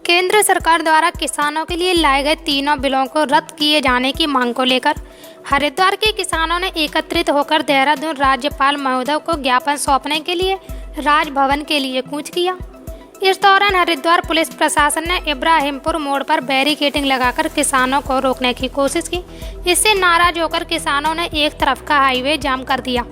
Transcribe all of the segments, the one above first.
केंद्र सरकार द्वारा किसानों के लिए लाए गए तीनों बिलों को रद्द किए जाने की मांग को लेकर हरिद्वार के किसानों ने एकत्रित होकर देहरादून राज्यपाल महोदय को ज्ञापन सौंपने के लिए राजभवन के लिए कूच किया। इस दौरान हरिद्वार पुलिस प्रशासन ने इब्राहिमपुर मोड़ पर बैरिकेडिंग लगाकर किसानों को रोकने की कोशिश की। इससे नाराज होकर किसानों ने एक तरफ का हाईवे जाम कर दिया।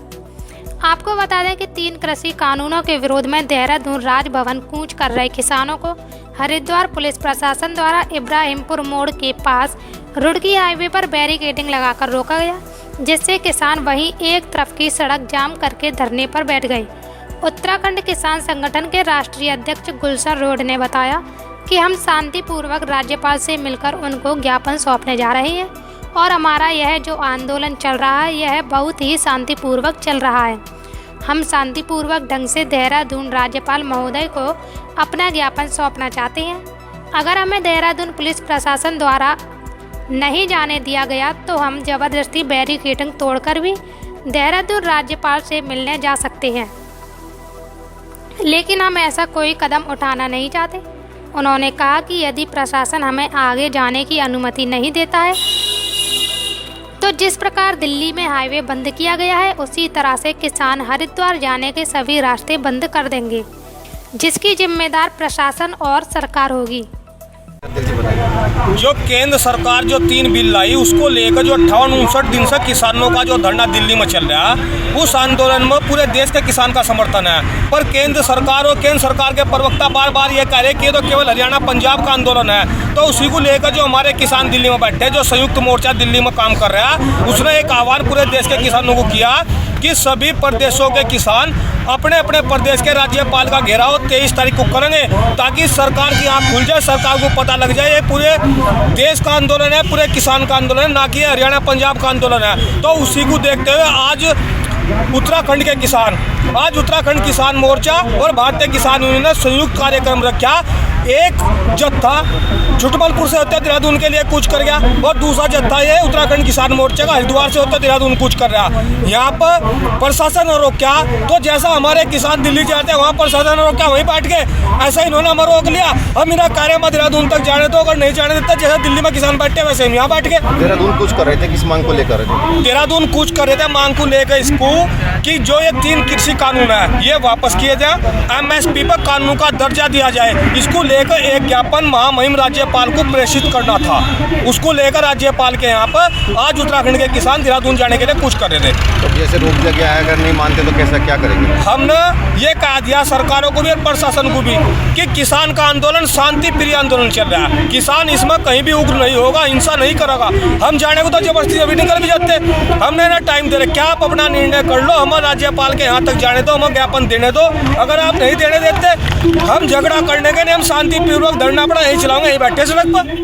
आपको बता दें कि 3 कृषि कानूनों के विरोध में देहरादून राजभवन कूच कर रहे किसानों को हरिद्वार पुलिस प्रशासन द्वारा इब्राहिमपुर मोड़ के पास रुड़की हाईवे पर बैरिकेडिंग लगाकर रोका गया, जिससे किसान वहीं एक तरफ की सड़क जाम करके धरने पर बैठ गए। उत्तराखंड किसान संगठन के राष्ट्रीय अध्यक्ष गुलशन रोड ने बताया कि हम शांतिपूर्वक राज्यपाल से मिलकर उनको ज्ञापन सौंपने जा रहे हैं और हमारा यह जो आंदोलन चल रहा है यह बहुत ही शांतिपूर्वक चल रहा है। हम शांतिपूर्वक ढंग से देहरादून राज्यपाल महोदय को अपना ज्ञापन सौंपना चाहते हैं। अगर हमें देहरादून पुलिस प्रशासन द्वारा नहीं जाने दिया गया तो हम जबरदस्ती बैरिकेडिंग तोड़कर भी देहरादून राज्यपाल से मिलने जा सकते हैं, लेकिन हम ऐसा कोई कदम उठाना नहीं चाहते। उन्होंने कहा कि यदि प्रशासन हमें आगे जाने की अनुमति नहीं देता है तो जिस प्रकार दिल्ली में हाईवे बंद किया गया है उसी तरह से किसान हरिद्वार जाने के सभी रास्ते बंद कर देंगे, जिसकी जिम्मेदार प्रशासन और सरकार होगी। जो केंद्र सरकार जो 3 बिल लाई उसको लेकर जो 58-59 दिन से किसानों का जो धरना दिल्ली में चल रहा है, उस आंदोलन में पूरे देश के किसान का समर्थन है। पर केंद्र सरकार और केंद्र सरकार के प्रवक्ता बार बार ये कह रहे कि ये तो केवल हरियाणा पंजाब का आंदोलन है। तो उसी को लेकर जो हमारे किसान दिल्ली में बैठे, जो संयुक्त मोर्चा दिल्ली में काम कर रहा है, उसने एक आह्वान पूरे देश के किसानों को किया कि सभी प्रदेशों के किसान अपने अपने प्रदेश के राज्यपाल का घेराव 23 तारीख को करेंगे, ताकि सरकार की आंख खुल जाए, सरकार को पता लग जाए ये पूरे देश का आंदोलन है, पूरे किसान का आंदोलन है, ना कि हरियाणा पंजाब का आंदोलन है। तो उसी को देखते हुए आज उत्तराखंड किसान मोर्चा और भारतीय किसान यूनियन ने संयुक्त कार्यक्रम रखा। एक जत्था झुटमलपुर से होते देहरादून के लिए कूच कर गया और दूसरा जत्था ये उत्तराखंड किसान मोर्चा का हरिद्वार से होते देहरादून कूच कर रहा। यहाँ पर प्रशासन ने रोका, तो जैसा हमारे किसान दिल्ली जाते हैं वहाँ प्रशासन ने रोका, वहीं बैठ गए। ऐसा इन्होंने हमें रोक लिया। हम मेरा कार्य में देहरादून तक जाने दो, अगर नहीं जाने देता जैसा दिल्ली में किसान बैठे वैसे हम यहाँ बैठ गए। देहरादून कूच कर रहे थे, किस मांग को लेकर? देहरादून कूच कर रहे थे मांग को लेकर इसको कि जो ये 3 कृषि कानून है ये वापस किए जाए, MSP पर कानून का दर्जा दिया जाए। इसको लेकर एक ज्ञापन महामहिम राज्यपाल को प्रेषित करना था। उसको लेकर राज्यपाल के यहाँ पर आज उत्तराखंड के किसान देहरादून जाने के लिए कूच कर रहे थे। तो जैसे रोक दिया गया है, अगर नहीं मानते तो कैसा क्या करेंगे? हमने ये कह दिया सरकारों को भी और प्रशासन को भी कि किसान का आंदोलन शांति प्रिय आंदोलन चल रहा है। किसान इसमें कहीं भी उग्र नहीं होगा, हिंसा नहीं करेगा। हम जाने को तो जबरदस्ती अभी निकल भी जाते। हमने ना टाइम दे रहे, क्या आप अपना निर्णय कर लो, हमें राज्यपाल के यहाँ तक जाने दो, हमें ज्ञापन देने दो। अगर आप नहीं देने देते हम झगड़ा करने के लिए हम शांतिपूर्वक धरना पड़ा यही चलाओगे, यही बैठे सड़क पर।